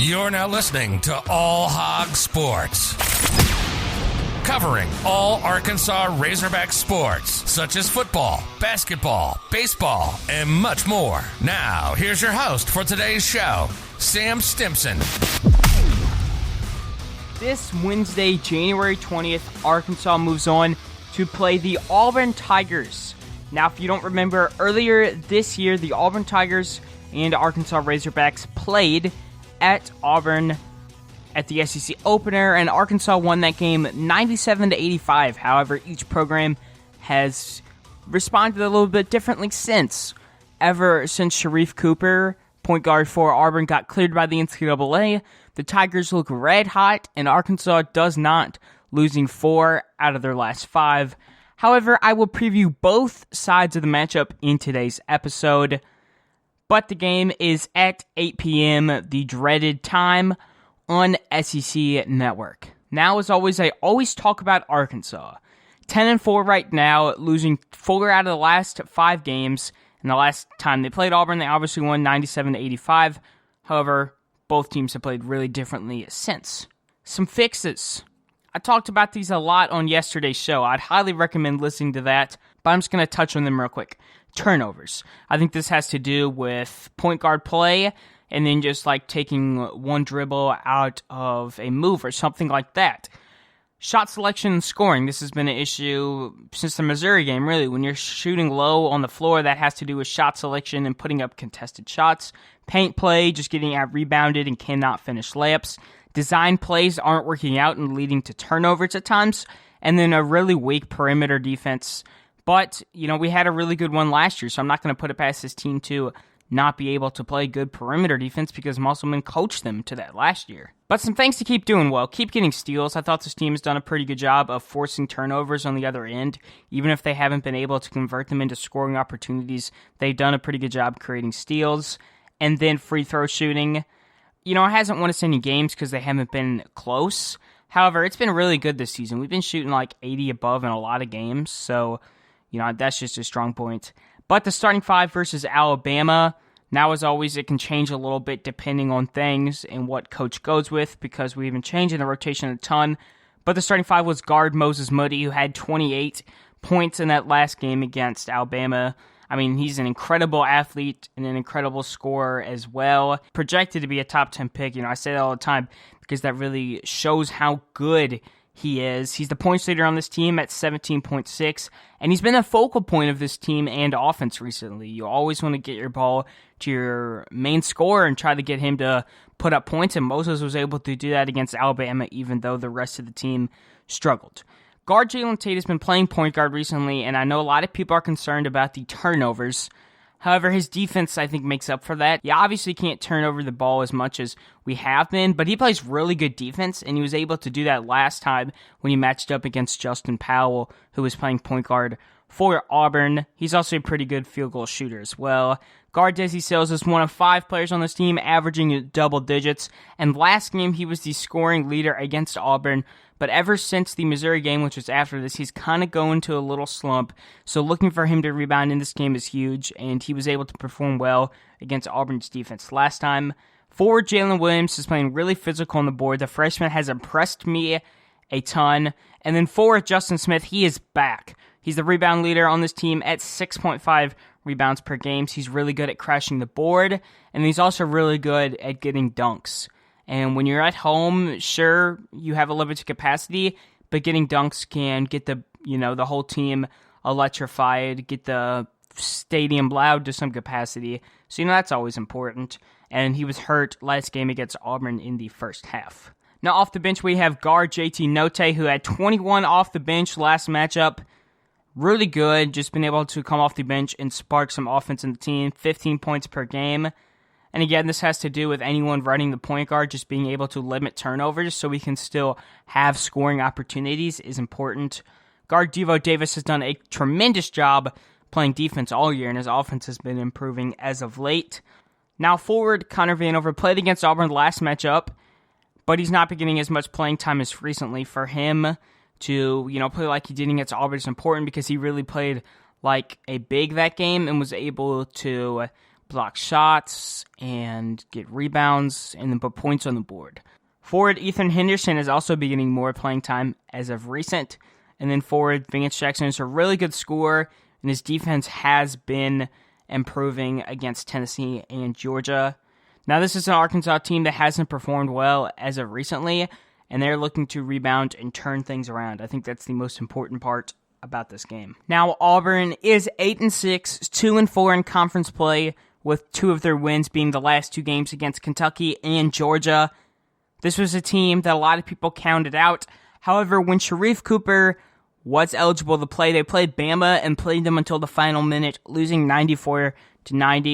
You're now listening to All Hog Sports, covering all Arkansas Razorback sports, such as football, basketball, baseball, and much more. Now, here's your host for today's show, Sam Stimpson. This Wednesday, January 20th, Arkansas moves on to play the Auburn Tigers. Now, if you don't remember, earlier this year, the Auburn Tigers and Arkansas Razorbacks played at Auburn at the SEC opener, and Arkansas won that game 97-85. However, each program has responded a little bit differently since. Ever since Sharife Cooper, point guard for Auburn, got cleared by the NCAA, the Tigers look red hot, and Arkansas does not, losing 4 out of their last 5. However, I will preview both sides of the matchup in today's episode. But the game is at 8 p.m., the dreaded time, on SEC Network. Now, as always, I always talk about Arkansas. 10-4 right now, losing 4 out of the last 5 games. And the last time they played Auburn, they obviously won 97-85. However, both teams have played really differently since. Some fixes. I talked about these a lot on yesterday's show. I'd highly recommend listening to that, but I'm just going to touch on them real quick. Turnovers. I think this has to do with point guard play and then just like taking one dribble out of a move or something like that. Shot selection and scoring. This has been an issue since the Missouri game, really. When you're shooting low on the floor, that has to do with shot selection and putting up contested shots. Paint play, just getting out rebounded and cannot finish layups. Design plays aren't working out and leading to turnovers at times. And then a really weak perimeter defense. But, we had a really good one last year, so I'm not going to put it past this team to not be able to play good perimeter defense because Musselman coached them to that last year. But some things to keep doing well. Keep getting steals. I thought this team has done a pretty good job of forcing turnovers on the other end. Even if they haven't been able to convert them into scoring opportunities, they've done a pretty good job creating steals. And then free throw shooting. It hasn't won us any games because they haven't been close. However, it's been really good this season. We've been shooting like 80 above in a lot of games, so that's just a strong point. But the starting 5 versus Alabama, now as always, it can change a little bit depending on things and what coach goes with because we've been changing the rotation a ton. But the starting 5 was guard Moses Moody, who had 28 points in that last game against Alabama. I mean, he's an incredible athlete and an incredible scorer as well. Projected to be a top 10 pick. I say that all the time because that really shows how good he is. He's the points leader on this team at 17.6, and he's been a focal point of this team and offense recently. You always want to get your ball to your main scorer and try to get him to put up points, and Moses was able to do that against Alabama even though the rest of the team struggled. Guard Jalen Tate has been playing point guard recently, and I know a lot of people are concerned about the turnovers. However, his defense, I think, makes up for that. You obviously can't turn over the ball as much as we have been, but he plays really good defense, and he was able to do that last time when he matched up against Justin Powell, who was playing point guard for Auburn. He's also a pretty good field goal shooter as well. Guard Desi Sales is one of 5 players on this team, averaging double digits, and last game he was the scoring leader against Auburn. But ever since the Missouri game, which was after this, he's kind of going to a little slump. So looking for him to rebound in this game is huge, and he was able to perform well against Auburn's defense last time. Forward Jalen Williams is playing really physical on the board. The freshman has impressed me a ton. And then forward Justin Smith, he is back. He's the rebound leader on this team at 6.5 rebounds per game. He's really good at crashing the board, and he's also really good at getting dunks. And when you're at home, sure, you have a limited capacity, but getting dunks can get the whole team electrified, get the stadium loud to some capacity. So, that's always important. And he was hurt last game against Auburn in the first half. Now, off the bench, we have guard JT Note, who had 21 off the bench last matchup. Really good, just been able to come off the bench and spark some offense in the team. 15 points per game. And again, this has to do with anyone running the point guard, just being able to limit turnovers so we can still have scoring opportunities is important. Guard Devo Davis has done a tremendous job playing defense all year, and his offense has been improving as of late. Now forward, Connor Vanover played against Auburn last matchup, but he's not been getting as much playing time as recently. For him to, play like he did against Auburn is important because he really played like a big that game and was able to block shots and get rebounds and then put points on the board. Forward Ethan Henderson is also beginning more playing time as of recent. And then forward Vance Jackson is a really good scorer, and his defense has been improving against Tennessee and Georgia. Now, this is an Arkansas team that hasn't performed well as of recently, and they're looking to rebound and turn things around. I think that's the most important part about this game. Now, Auburn is 8-6, 2-4 in conference play, with 2 of their wins being the last 2 games against Kentucky and Georgia. This was a team that a lot of people counted out. However, when Sharife Cooper was eligible to play, they played Bama and played them until the final minute, losing 94-90,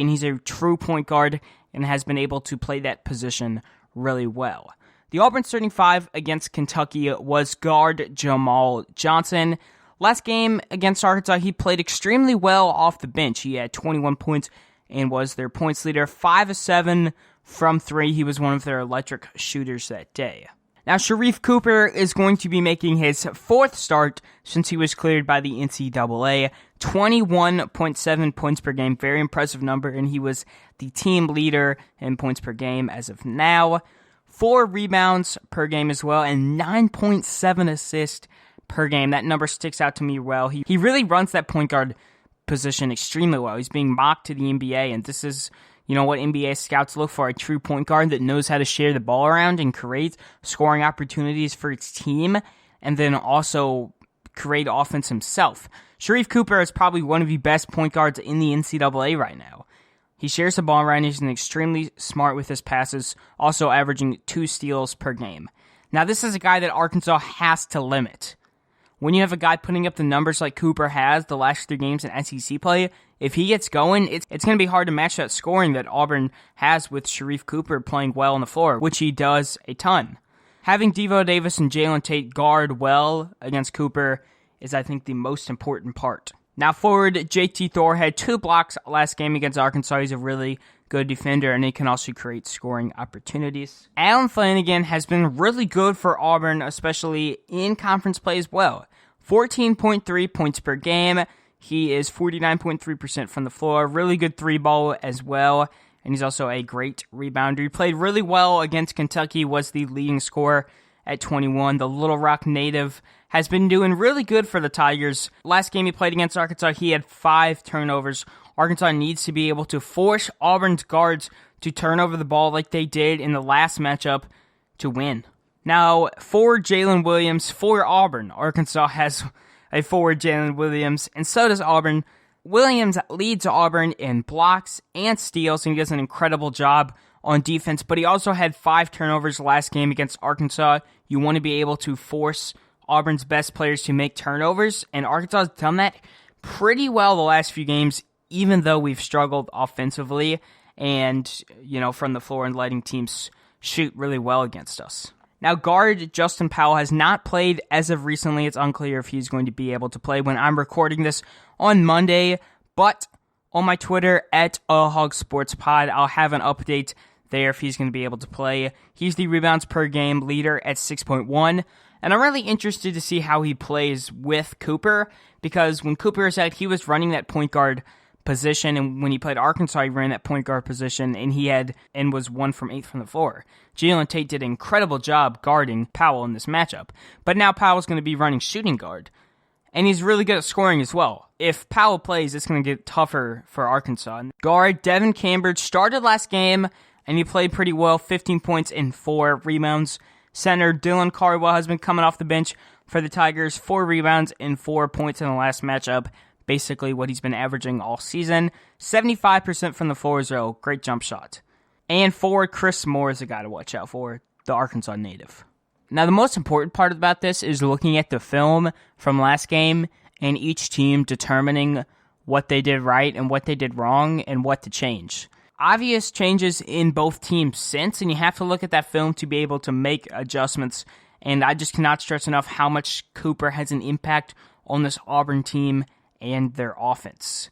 and he's a true point guard and has been able to play that position really well. The Auburn starting 5 against Kentucky was guard Jamal Johnson. Last game against Arkansas, he played extremely well off the bench. He had 21 points and was their points leader, 5 of 7 from 3. He was one of their electric shooters that day. Now, Sharife Cooper is going to be making his 4th start since he was cleared by the NCAA. 21.7 points per game, very impressive number, and he was the team leader in points per game as of now. 4 rebounds per game as well, and 9.7 assists per game. That number sticks out to me well. He really runs that point guard position extremely well. He's being mocked to the NBA, and this is, what NBA scouts look for, a true point guard that knows how to share the ball around and create scoring opportunities for its team, and then also create offense himself. Sharife Cooper is probably one of the best point guards in the NCAA right now. He shares the ball around, he's extremely smart with his passes, also averaging 2 steals per game. Now, this is a guy that Arkansas has to limit. When you have a guy putting up the numbers like Cooper has the last 3 games in SEC play, if he gets going, it's going to be hard to match that scoring that Auburn has with Sharife Cooper playing well on the floor, which he does a ton. Having Devo Davis and Jalen Tate guard well against Cooper is, I think, the most important part. Now, forward JT Thor had 2 blocks last game against Arkansas. He's a really good defender, and he can also create scoring opportunities. Allen Flanigan has been really good for Auburn, especially in conference play as well. 14.3 points per game. He is 49.3% from the floor. Really good 3-ball as well, and he's also a great rebounder. He played really well against Kentucky, was the leading scorer at 21. The Little Rock native has been doing really good for the Tigers. Last game he played against Arkansas, he had 5 turnovers. Arkansas needs to be able to force Auburn's guards to turn over the ball like they did in the last matchup to win. Now, forward Jalen Williams for Auburn. Arkansas has a forward Jalen Williams, and so does Auburn. Williams leads Auburn in blocks and steals, and he does an incredible job on defense, but he also had 5 turnovers last game against Arkansas. You want to be able to force Auburn's best players to make turnovers, and Arkansas has done that pretty well the last few games, even though we've struggled offensively and, from the floor and letting teams shoot really well against us. Now, guard Justin Powell has not played as of recently. It's unclear if he's going to be able to play when I'm recording this on Monday, but on my Twitter, @AllHogSportsPod, I'll have an update there if he's going to be able to play. He's the rebounds per game leader at 6.1, and I'm really interested to see how he plays with Cooper, because when Cooper was out, he was running that point guard position, and when he played Arkansas, he ran that point guard position, and was 1 from 8 from the floor. Jalen Tate did an incredible job guarding Powell in this matchup, but now Powell's going to be running shooting guard, and he's really good at scoring as well. If Powell plays, it's going to get tougher for Arkansas. Guard Devin Cambridge started last game, and he played pretty well, 15 points and 4 rebounds. Center Dylan Cardwell has been coming off the bench for the Tigers, 4 rebounds and 4 points in the last matchup. Basically what he's been averaging all season. 75% from the floor is a great jump shot. And forward Chris Moore is a guy to watch out for, the Arkansas native. Now, the most important part about this is looking at the film from last game and each team determining what they did right and what they did wrong and what to change. Obvious changes in both teams since, and you have to look at that film to be able to make adjustments. And I just cannot stress enough how much Cooper has an impact on this Auburn team and their offense.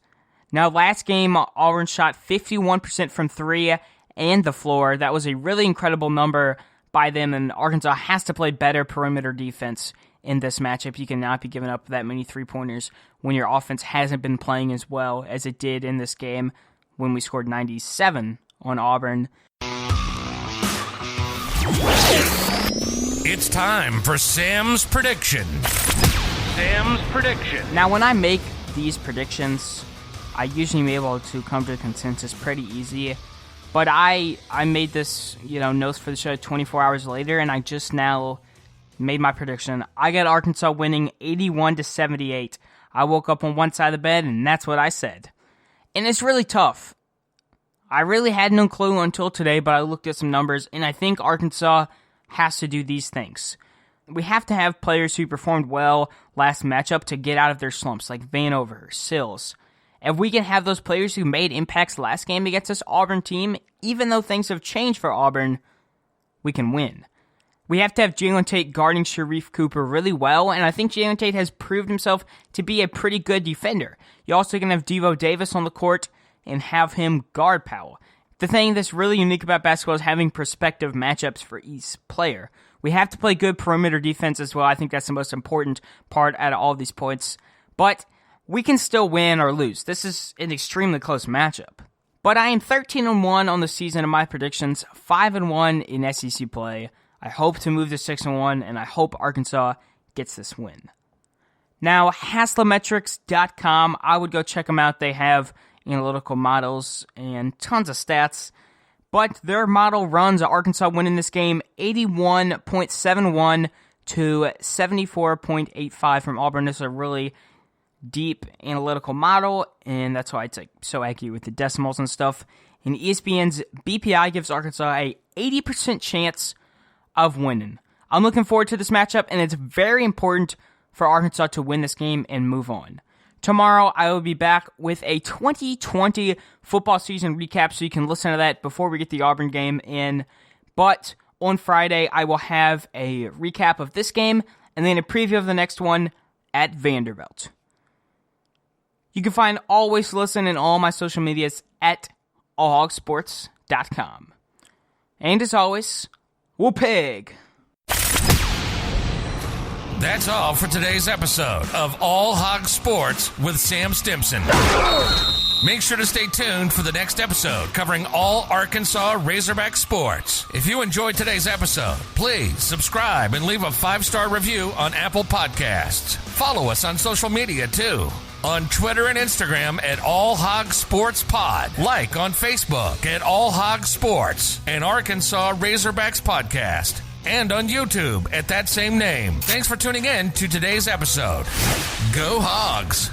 Now, last game, Auburn shot 51% from 3 and the floor. That was a really incredible number by them, and Arkansas has to play better perimeter defense in this matchup. You cannot be giving up that many 3-pointers when your offense hasn't been playing as well as it did in this game when we scored 97 on Auburn. It's time for Sam's prediction. Sam's prediction. Now, when I make these predictions, I usually am able to come to a consensus pretty easy. But I made this, notes for the show 24 hours later, and I just now made my prediction. I got Arkansas winning 81-78. I woke up on one side of the bed, and that's what I said. And it's really tough. I really had no clue until today, but I looked at some numbers, and I think Arkansas has to do these things. We have to have players who performed well last matchup to get out of their slumps, like Vanover, Sills. If we can have those players who made impacts last game against this Auburn team, even though things have changed for Auburn, we can win. We have to have Jalen Tate guarding Sharife Cooper really well, and I think Jalen Tate has proved himself to be a pretty good defender. You also can have Devo Davis on the court and have him guard Powell. The thing that's really unique about basketball is having prospective matchups for each player. We have to play good perimeter defense as well. I think that's the most important part out of all these points. But we can still win or lose. This is an extremely close matchup. But I am 13-1 on the season in my predictions, 5-1 in SEC play. I hope to move to 6-1, and I hope Arkansas gets this win. Now, Haslametrics.com, I would go check them out. They have analytical models and tons of stats, but their model runs Arkansas winning this game 81.71 to 74.85 from Auburn. This is a really deep analytical model, and that's why it's so accurate with the decimals and stuff. And ESPN's BPI gives Arkansas a 80% chance of winning. I'm looking forward to this matchup, and it's very important for Arkansas to win this game and move on. Tomorrow, I will be back with a 2020 football season recap, so you can listen to that before we get the Auburn game in. But on Friday, I will have a recap of this game and then a preview of the next one at Vanderbilt. You can find all ways to listen in all my social medias at allhogsports.com. And as always, we'll pig. That's all for today's episode of All Hog Sports with Sam Stimpson. Make sure to stay tuned for the next episode covering all Arkansas Razorback sports. If you enjoyed today's episode, please subscribe and leave a 5-star review on Apple Podcasts. Follow us on social media too. On Twitter and Instagram at All Hog Sports Pod. Like on Facebook at All Hog Sports and Arkansas Razorbacks Podcast. And on YouTube at that same name. Thanks for tuning in to today's episode. Go Hogs!